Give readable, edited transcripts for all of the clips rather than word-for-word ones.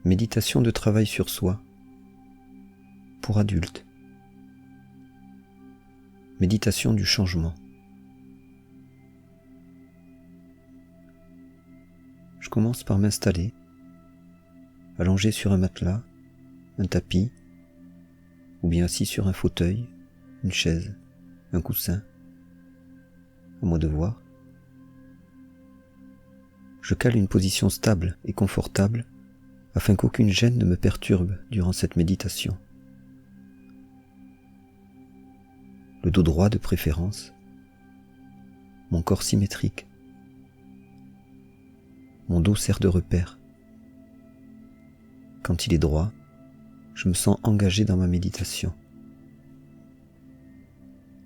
Méditation de travail sur soi pour adultes. Méditation du changement. Je commence par m'installer, allongé sur un matelas, un tapis, ou bien assis sur un fauteuil, une chaise, un coussin. À moi de voir. Je cale une position stable et confortable afin qu'aucune gêne ne me perturbe durant cette méditation. Le dos droit de préférence, mon corps symétrique. Mon dos sert de repère. Quand il est droit, je me sens engagé dans ma méditation.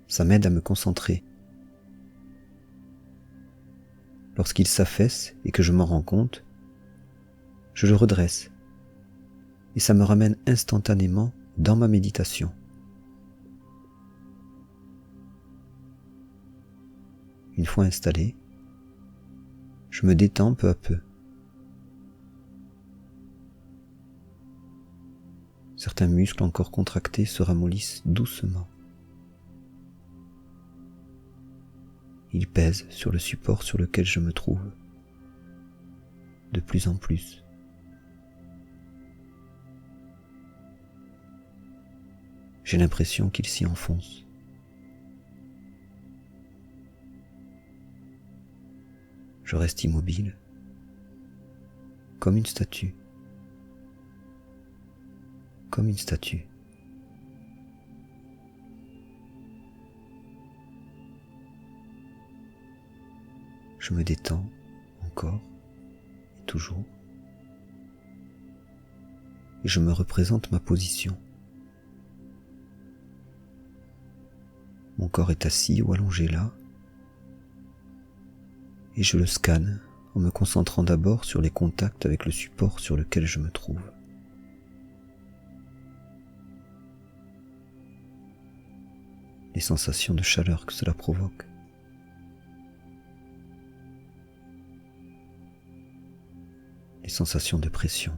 Ça m'aide à me concentrer. Lorsqu'il s'affaisse et que je m'en rends compte, je le redresse et ça me ramène instantanément dans ma méditation. Une fois installé, je me détends peu à peu. Certains muscles encore contractés se ramollissent doucement. Ils pèsent sur le support sur lequel je me trouve, de plus en plus. J'ai l'impression qu'ils s'y enfoncent. Je reste immobile, comme une statue. Comme une statue. Je me détends encore et toujours. Et je me représente ma position. Mon corps est assis ou allongé là. Et je le scanne en me concentrant d'abord sur les contacts avec le support sur lequel je me trouve. Les sensations de chaleur que cela provoque. Les sensations de pression.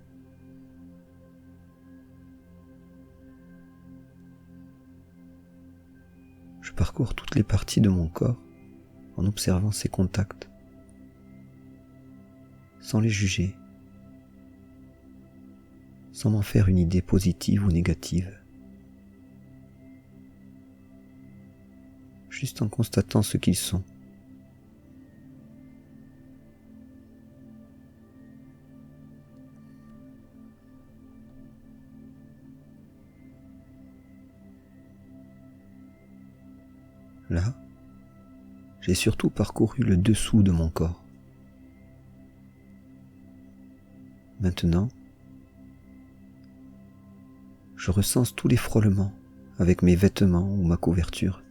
Je parcours toutes les parties de mon corps en observant ces contacts, sans les juger, sans m'en faire une idée positive ou négative, juste en constatant ce qu'ils sont. Là, j'ai surtout parcouru le dessous de mon corps. Maintenant, je recense tous les frôlements avec mes vêtements ou ma couverture.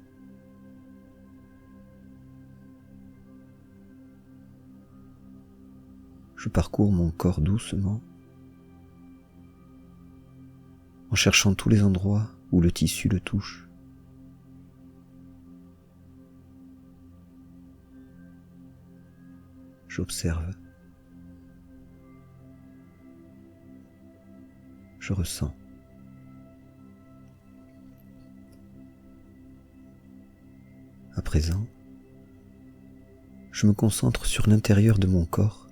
Je parcours mon corps doucement, en cherchant tous les endroits où le tissu le touche. J'observe. Je ressens. À présent, je me concentre sur l'intérieur de mon corps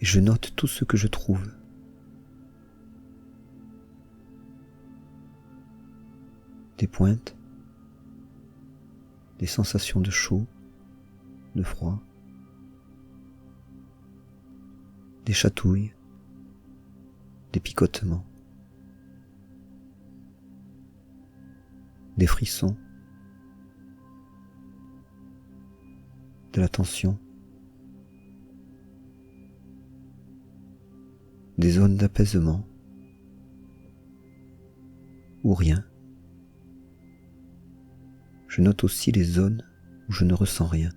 et je note tout ce que je trouve. Des pointes, des sensations de chaud, de froid, des chatouilles, des picotements, des frissons, de la tension, des zones d'apaisement ou rien. Je note aussi les zones où je ne ressens rien.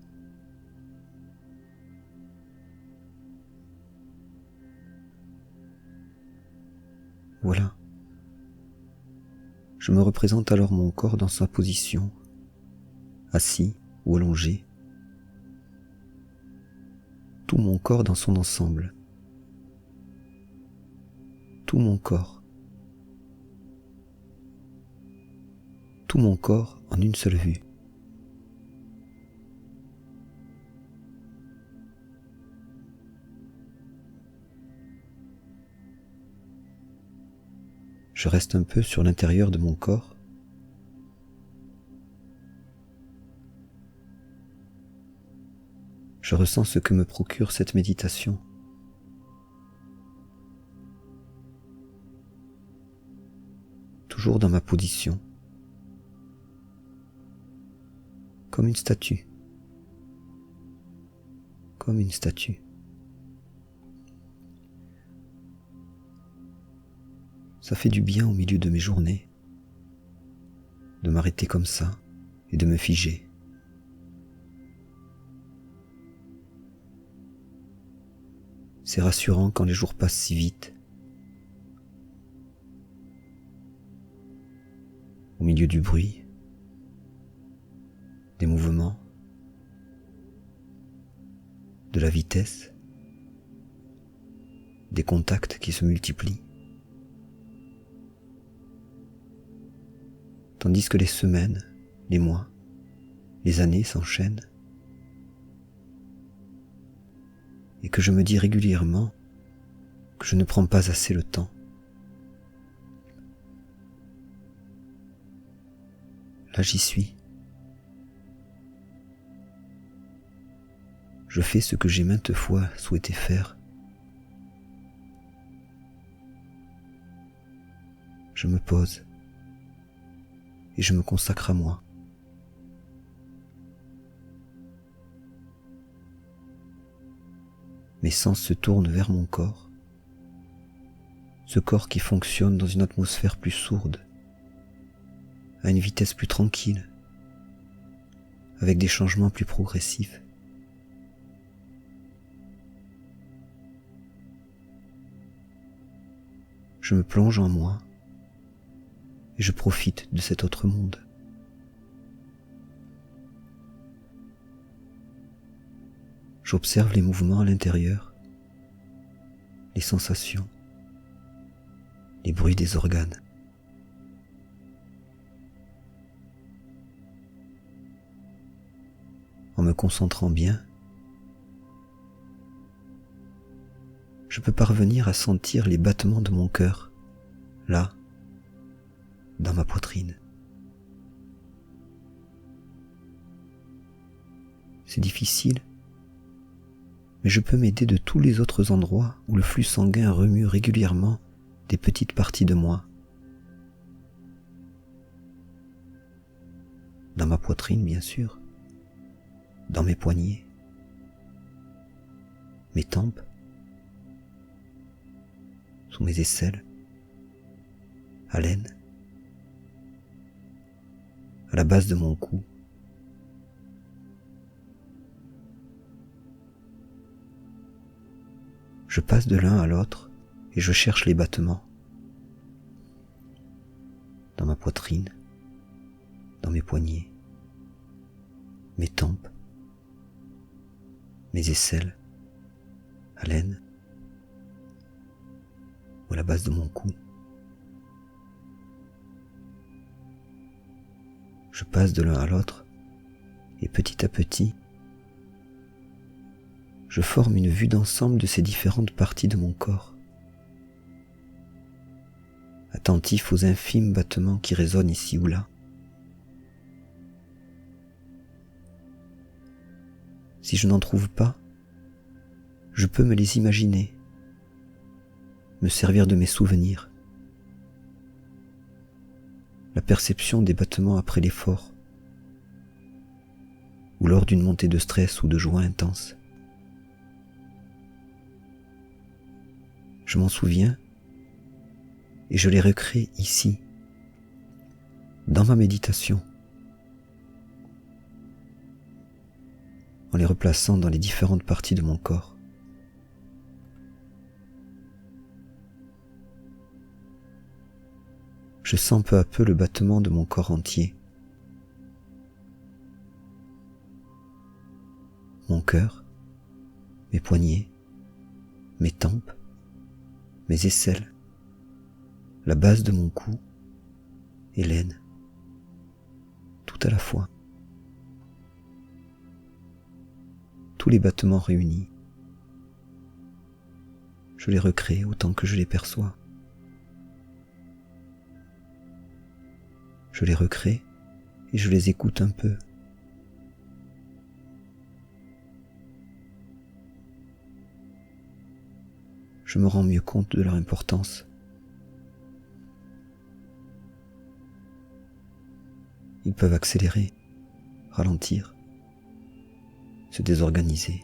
Voilà. Je me représente alors mon corps dans sa position, assis ou allongé, tout mon corps dans son ensemble. tout mon corps. Tout mon corps en une seule vue. Je reste un peu sur l'intérieur de mon corps. Je ressens ce que me procure cette méditation. Toujours dans ma position, comme une statue, comme une statue. Ça fait du bien au milieu de mes journées, de m'arrêter comme ça et de me figer. C'est rassurant quand les jours passent si vite. Au milieu du bruit, des mouvements, de la vitesse, des contacts qui se multiplient. Tandis que les semaines, les mois, les années s'enchaînent, et que je me dis régulièrement que je ne prends pas assez le temps. Là, j'y suis. Je fais ce que j'ai maintes fois souhaité faire. Je me pose et je me consacre à moi. Mes sens se tournent vers mon corps, ce corps qui fonctionne dans une atmosphère plus sourde, à une vitesse plus tranquille, avec des changements plus progressifs. Je me plonge en moi et je profite de cet autre monde. J'observe les mouvements à l'intérieur, les sensations, les bruits des organes. En me concentrant bien, je peux parvenir à sentir les battements de mon cœur, là, dans ma poitrine. C'est difficile, mais je peux m'aider de tous les autres endroits où le flux sanguin remue régulièrement des petites parties de moi. Dans ma poitrine, bien sûr, dans mes poignets, mes tempes, sous mes aisselles, à l'aine, à la base de mon cou. Je passe de l'un à l'autre et je cherche les battements. Dans ma poitrine, dans mes poignets, mes tempes, mes aisselles, à l'aine ou à la base de mon cou. Je passe de l'un à l'autre et petit à petit, je forme une vue d'ensemble de ces différentes parties de mon corps, attentif aux infimes battements qui résonnent ici ou là. Si je n'en trouve pas, je peux me les imaginer, me servir de mes souvenirs. La perception des battements après l'effort, ou lors d'une montée de stress ou de joie intense. Je m'en souviens et je les recrée ici, dans ma méditation, en les replaçant dans les différentes parties de mon corps. Je sens peu à peu le battement de mon corps entier. Mon cœur, mes poignets, mes tempes, mes aisselles, la base de mon cou et l'aine, tout à la fois. Tous les battements réunis, je les recrée autant que je les perçois. Je les recrée et je les écoute un peu. Je me rends mieux compte de leur importance. Ils peuvent accélérer, ralentir, se désorganiser.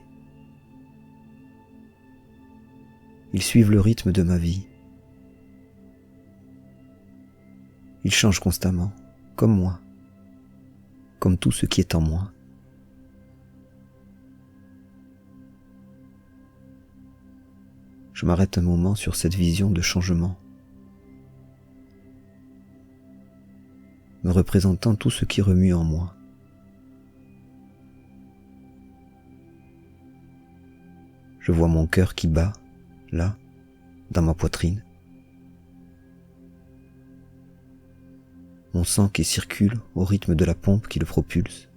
Ils suivent le rythme de ma vie. Ils changent constamment, comme moi, comme tout ce qui est en moi. Je m'arrête un moment sur cette vision de changement, me représentant tout ce qui remue en moi. Je vois mon cœur qui bat, là, dans ma poitrine. Mon sang qui circule au rythme de la pompe qui le propulse.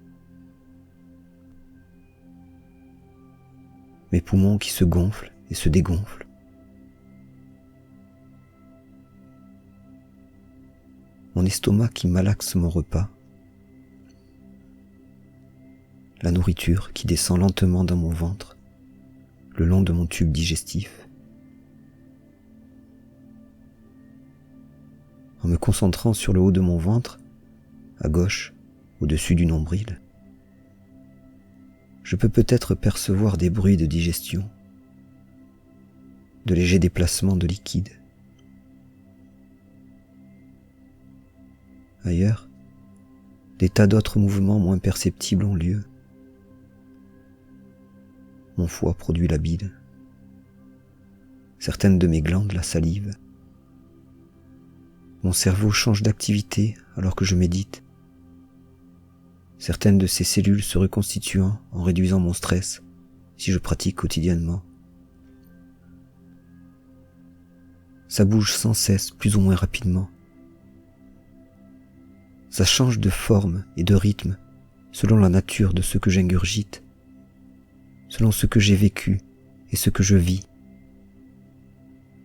Mes poumons qui se gonflent et se dégonflent. Mon estomac qui malaxe mon repas. La nourriture qui descend lentement dans mon ventre, le long de mon tube digestif. En me concentrant sur le haut de mon ventre, à gauche, au-dessus du nombril, je peux peut-être percevoir des bruits de digestion, de légers déplacements de liquide. Ailleurs, des tas d'autres mouvements moins perceptibles ont lieu. Mon foie produit la bile. Certaines de mes glandes la salive. Mon cerveau change d'activité alors que je médite. Certaines de ces cellules se reconstituant en réduisant mon stress si je pratique quotidiennement. Ça bouge sans cesse, plus ou moins rapidement. Ça change de forme et de rythme selon la nature de ce que j'ingurgite, selon ce que j'ai vécu et ce que je vis,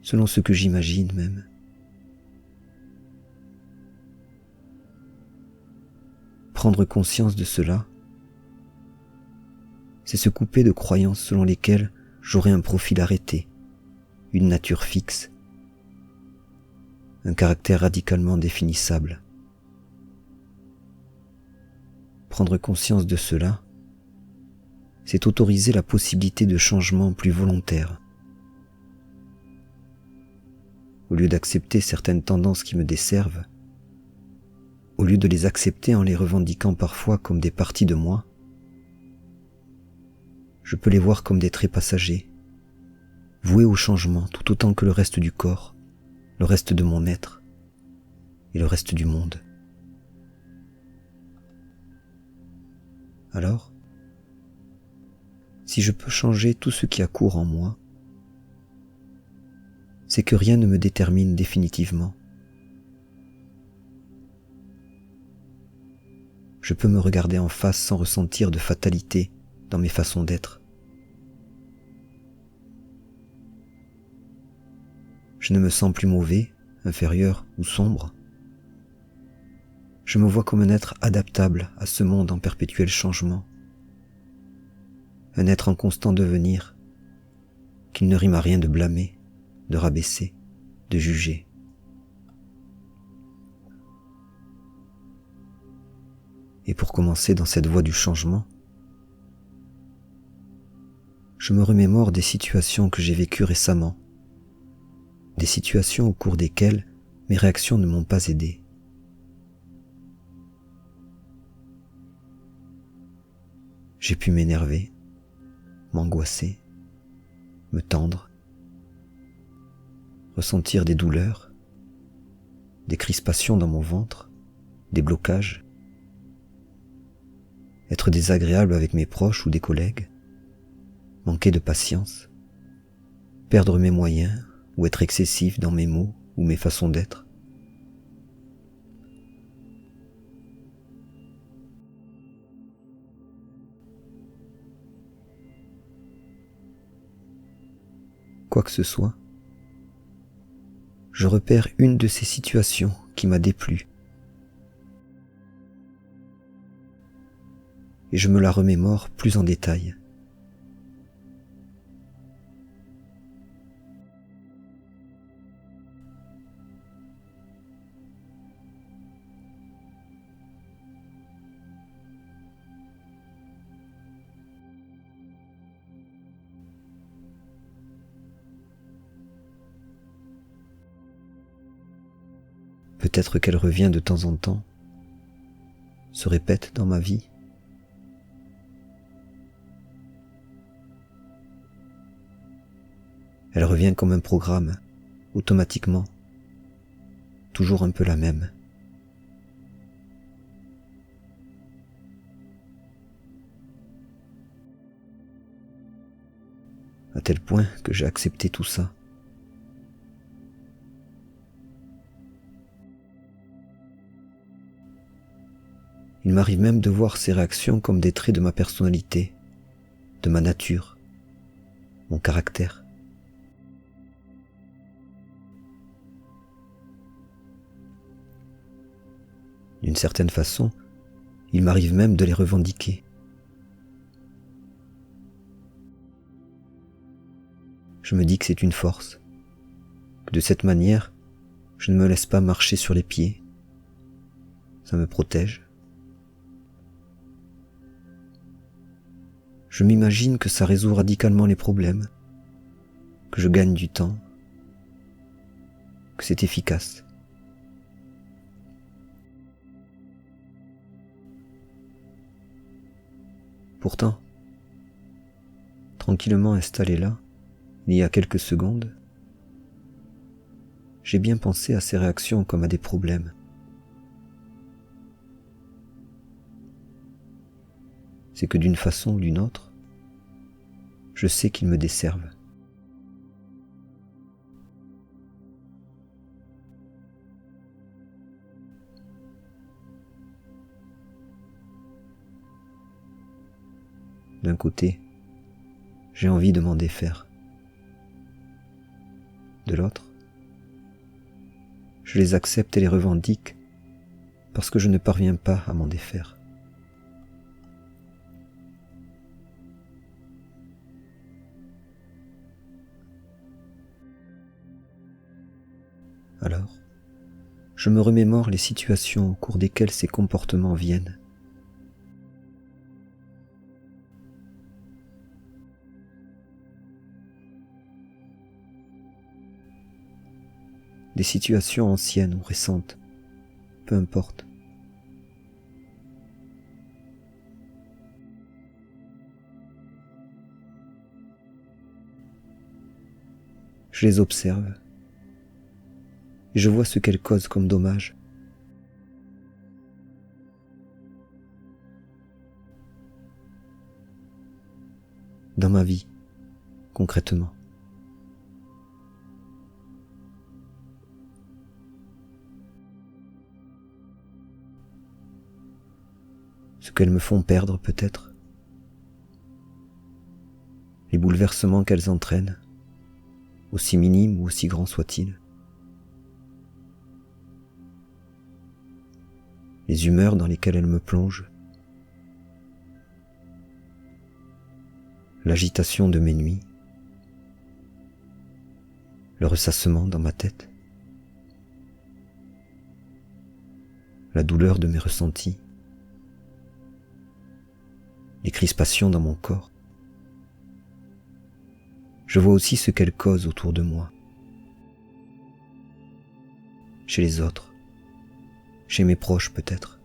selon ce que j'imagine même. Prendre conscience de cela, c'est se couper de croyances selon lesquelles j'aurais un profil arrêté, une nature fixe, un caractère radicalement définissable. Prendre conscience de cela, c'est autoriser la possibilité de changements plus volontaires. Au lieu d'accepter certaines tendances qui me desservent, au lieu de les accepter en les revendiquant parfois comme des parties de moi, je peux les voir comme des traits passagers, voués au changement tout autant que le reste du corps, le reste de mon être et le reste du monde. Alors, si je peux changer tout ce qui a cours en moi, c'est que rien ne me détermine définitivement. Je peux me regarder en face sans ressentir de fatalité dans mes façons d'être. Je ne me sens plus mauvais, inférieur ou sombre. Je me vois comme un être adaptable à ce monde en perpétuel changement. Un être en constant devenir, qu'il ne rime à rien de blâmer, de rabaisser, de juger. Et pour commencer dans cette voie du changement, je me remémore des situations que j'ai vécues récemment, des situations au cours desquelles mes réactions ne m'ont pas aidé. J'ai pu m'énerver, m'angoisser, me tendre, ressentir des douleurs, des crispations dans mon ventre, des blocages, être désagréable avec mes proches ou des collègues, manquer de patience, perdre mes moyens ou être excessif dans mes mots ou mes façons d'être. quoi que ce soit, je repère une de ces situations qui m'a déplu et je me la remémore plus en détail. Peut-être qu'elle revient de temps en temps, se répète dans ma vie. Elle revient comme un programme, automatiquement, toujours un peu la même. À tel point que j'ai accepté tout ça. Il m'arrive même de voir ces réactions comme des traits de ma personnalité, de ma nature, mon caractère. D'une certaine façon, il m'arrive même de les revendiquer. Je me dis que c'est une force, que de cette manière, je ne me laisse pas marcher sur les pieds. Ça me protège. Je m'imagine que ça résout radicalement les problèmes, que je gagne du temps, que c'est efficace. Pourtant, tranquillement installé là, il y a quelques secondes, j'ai bien pensé à ces réactions comme à des problèmes. C'est que d'une façon ou d'une autre, je sais qu'ils me desservent. D'un côté, j'ai envie de m'en défaire. De l'autre, je les accepte et les revendique parce que je ne parviens pas à m'en défaire. Alors, je me remémore les situations au cours desquelles ces comportements viennent. Des situations anciennes ou récentes, peu importe. Je les observe et je vois ce qu'elles causent comme dommage. Dans ma vie, concrètement. Ce qu'elles me font perdre peut-être. Les bouleversements qu'elles entraînent, aussi minimes ou aussi grands soient-ils. Les humeurs dans lesquelles elles me plongent. L'agitation de mes nuits. Le ressassement dans ma tête. La douleur de mes ressentis. Les crispations dans mon corps. Je vois aussi ce qu'elles causent autour de moi. Chez les autres. Chez mes proches peut-être.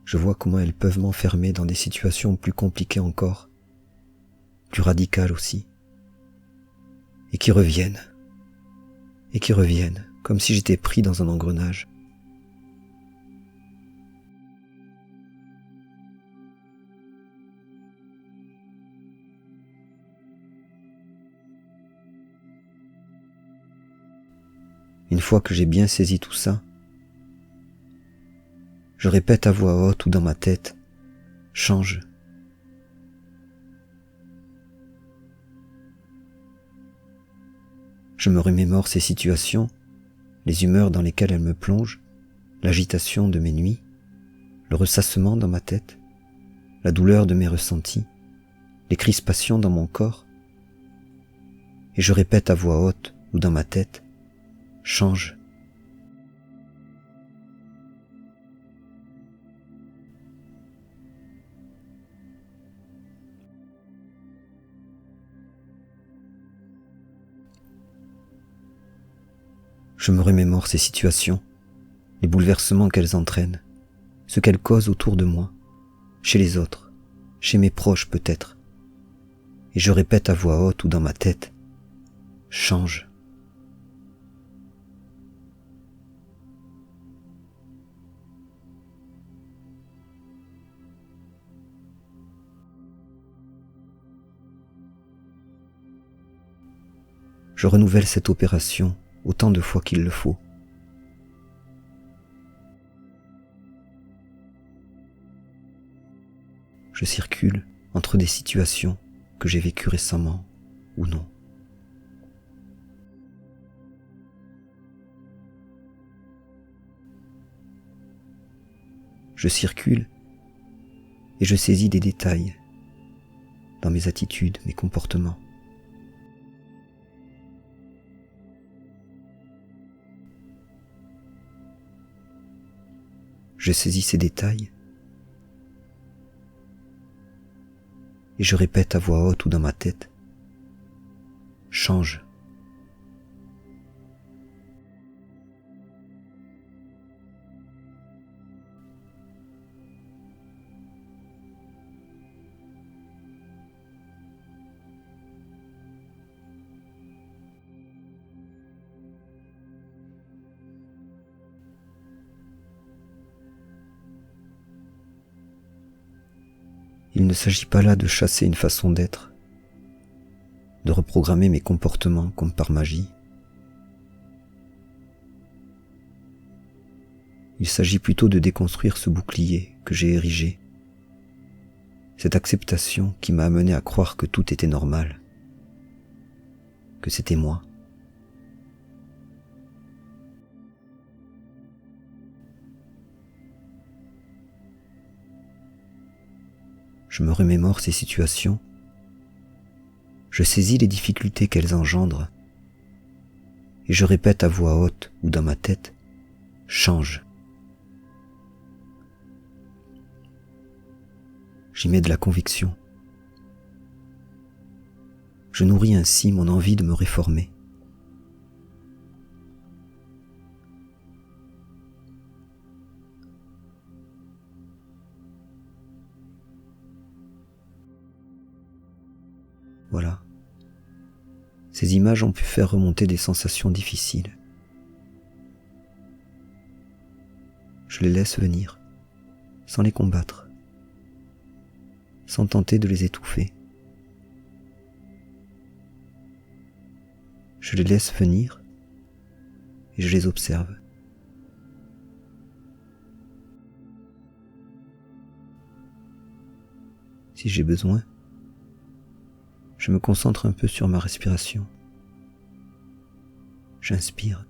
Je vois comment elles peuvent m'enfermer dans des situations plus compliquées encore, plus radicales aussi, et qui reviennent, comme si j'étais pris dans un engrenage. Une fois que j'ai bien saisi tout ça, je répète à voix haute ou dans ma tête, change. Je me remémore ces situations, les humeurs dans lesquelles elles me plongent, l'agitation de mes nuits, le ressassement dans ma tête, la douleur de mes ressentis, les crispations dans mon corps, et je répète à voix haute ou dans ma tête, change. Je me remémore ces situations, les bouleversements qu'elles entraînent, ce qu'elles causent autour de moi, chez les autres, chez mes proches peut-être, et je répète à voix haute ou dans ma tête, change. Je renouvelle cette opération autant de fois qu'il le faut. Je circule entre des situations que j'ai vécues récemment ou non. Je circule et je saisis des détails dans mes attitudes, mes comportements. Je saisis ces détails et je répète à voix haute ou dans ma tête, change. Il ne s'agit pas là de chasser une façon d'être, de reprogrammer mes comportements comme par magie. Il s'agit plutôt de déconstruire ce bouclier que j'ai érigé, cette acceptation qui m'a amené à croire que tout était normal, que c'était moi. Je me remémore ces situations, je saisis les difficultés qu'elles engendrent, et je répète à voix haute ou dans ma tête, change. J'y mets de la conviction. Je nourris ainsi mon envie de me réformer. Voilà. Ces images ont pu faire remonter des sensations difficiles. Je les laisse venir, sans les combattre, sans tenter de les étouffer. Je les laisse venir et je les observe. Si j'ai besoin, je me concentre un peu sur ma respiration. J'inspire.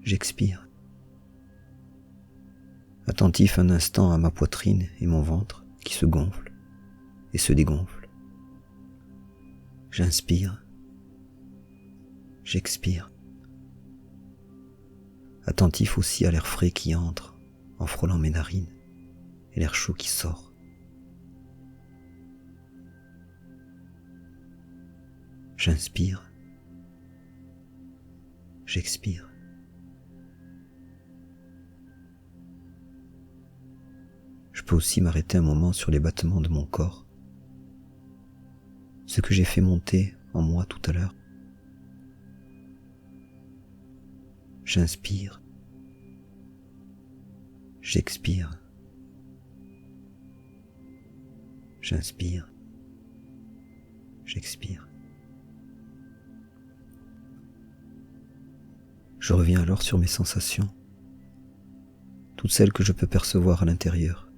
J'expire. Attentif un instant à ma poitrine et mon ventre qui se gonflent et se dégonflent. J'inspire. J'expire. Attentif aussi à l'air frais qui entre en frôlant mes narines et l'air chaud qui sort. J'inspire, j'expire. Je peux aussi m'arrêter un moment sur les battements de mon corps, ce que j'ai fait monter en moi tout à l'heure. J'inspire, j'expire, j'inspire, j'expire. Je reviens alors sur mes sensations, toutes celles que je peux percevoir à l'intérieur.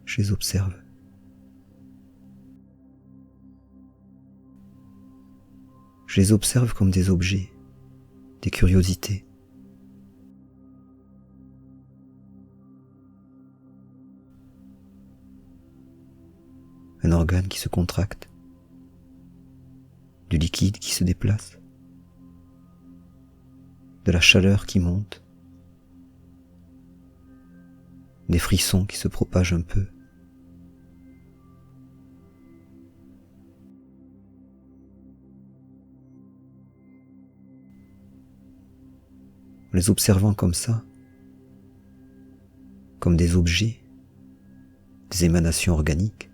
Je les observe. Je les observe comme des objets, des curiosités. Un organe qui se contracte, du liquide qui se déplace, de la chaleur qui monte, des frissons qui se propagent un peu. En les observant comme ça, comme des objets, des émanations organiques,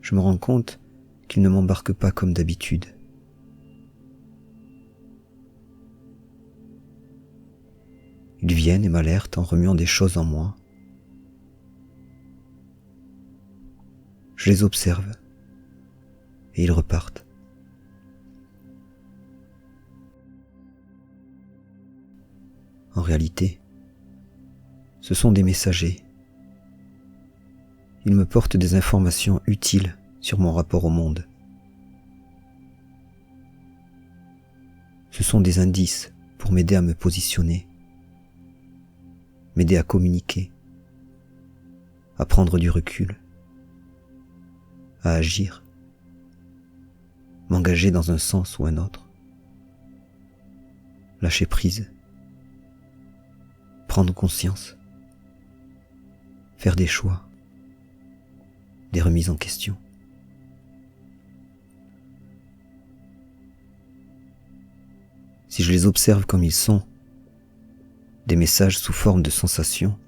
je me rends compte qu'ils ne m'embarquent pas comme d'habitude. Ils viennent et m'alertent en remuant des choses en moi. Je les observe et ils repartent. En réalité, ce sont des messagers. Ils me portent des informations utiles sur mon rapport au monde. Ce sont des indices pour m'aider à me positionner, m'aider à communiquer, à prendre du recul, à agir, m'engager dans un sens ou un autre, lâcher prise, prendre conscience, faire des choix, des remises en question. Si je les observe comme ils sont, des messages sous forme de sensations,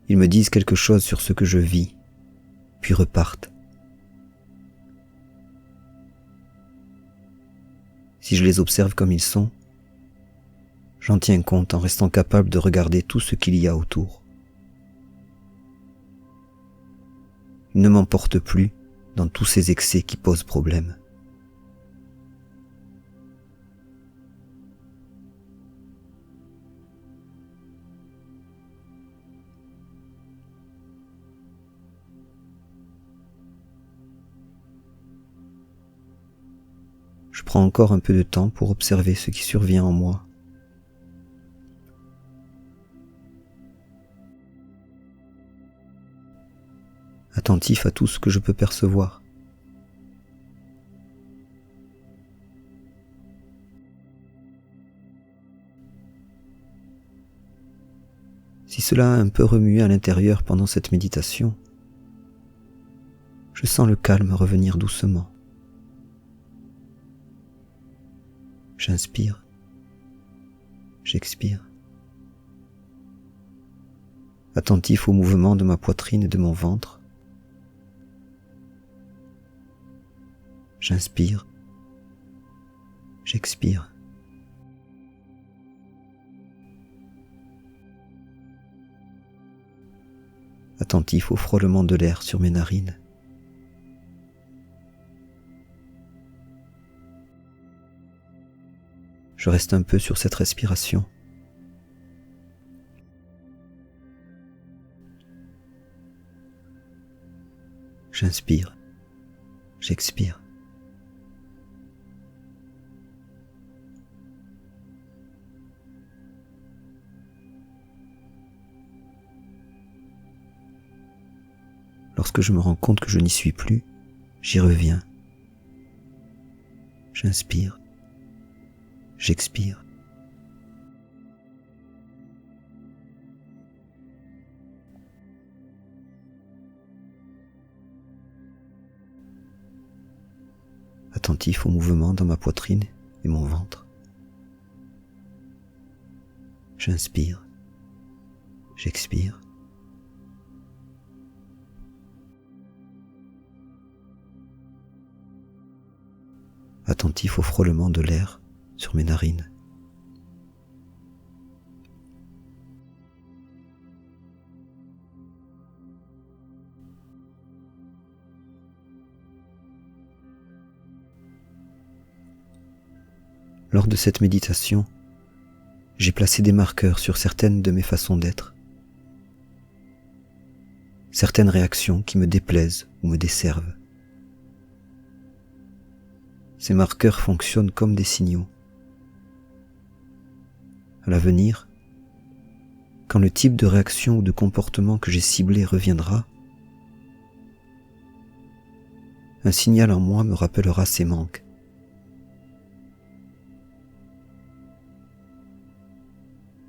ils me disent quelque chose sur ce que je vis, puis repartent. Si je les observe comme ils sont, j'en tiens compte en restant capable de regarder tout ce qu'il y a autour. Ils ne m'emportent plus dans tous ces excès qui posent problème. Je prends encore un peu de temps pour observer ce qui survient en moi. Attentif à tout ce que je peux percevoir. Si cela a un peu remué à l'intérieur pendant cette méditation, je sens le calme revenir doucement. J'inspire, j'expire. Attentif au mouvement de ma poitrine et de mon ventre. J'inspire, j'expire. Attentif au frôlement de l'air sur mes narines. Je reste un peu sur cette respiration. J'inspire, j'expire. Lorsque je me rends compte que je n'y suis plus, j'y reviens. J'inspire, j'expire. Attentif au mouvement dans ma poitrine et mon ventre. J'inspire, j'expire. Attentif au frôlement de l'air sur mes narines. Lors de cette méditation, j'ai placé des marqueurs sur certaines de mes façons d'être, certaines réactions qui me déplaisent ou me desservent. Ces marqueurs fonctionnent comme des signaux. À l'avenir, quand le type de réaction ou de comportement que j'ai ciblé reviendra, un signal en moi me rappellera ces manques.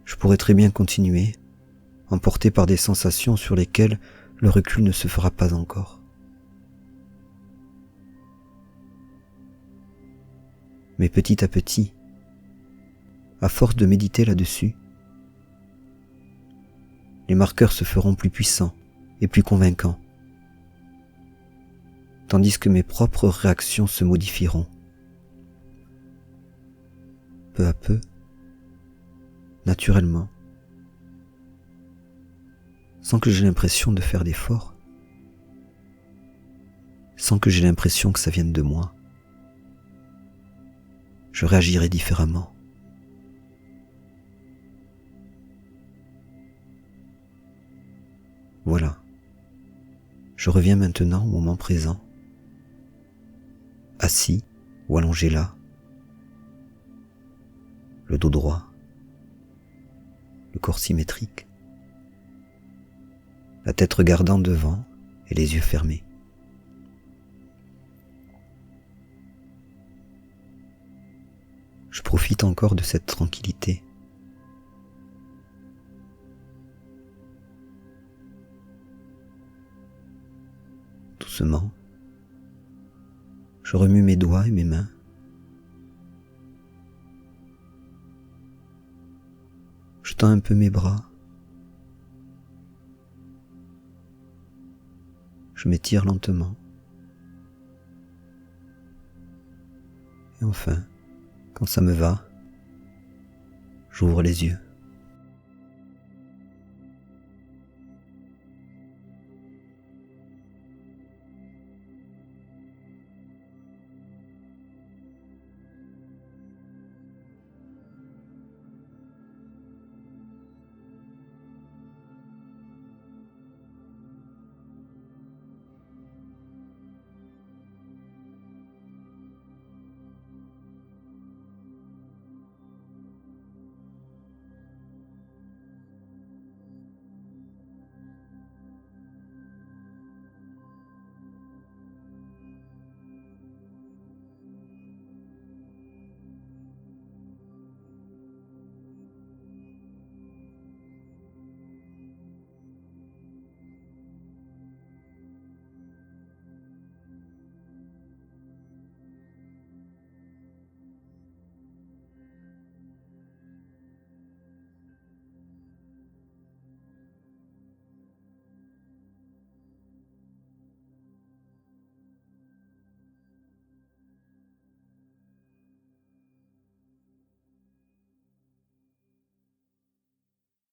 Je pourrais très bien continuer, emporté par des sensations sur lesquelles le recul ne se fera pas encore. Mais petit à petit, à force de méditer là-dessus, les marqueurs se feront plus puissants et plus convaincants, tandis que mes propres réactions se modifieront. Peu à peu, naturellement, sans que j'ai l'impression de faire d'efforts, sans que j'ai l'impression que ça vienne de moi, je réagirai différemment. Voilà, je reviens maintenant au moment présent, assis ou allongé là, le dos droit, le corps symétrique, la tête regardant devant et les yeux fermés. Je profite encore de cette tranquillité. Doucement, je remue mes doigts et mes mains. Je tends un peu mes bras. Je m'étire lentement. Et enfin, quand ça me va, j'ouvre les yeux.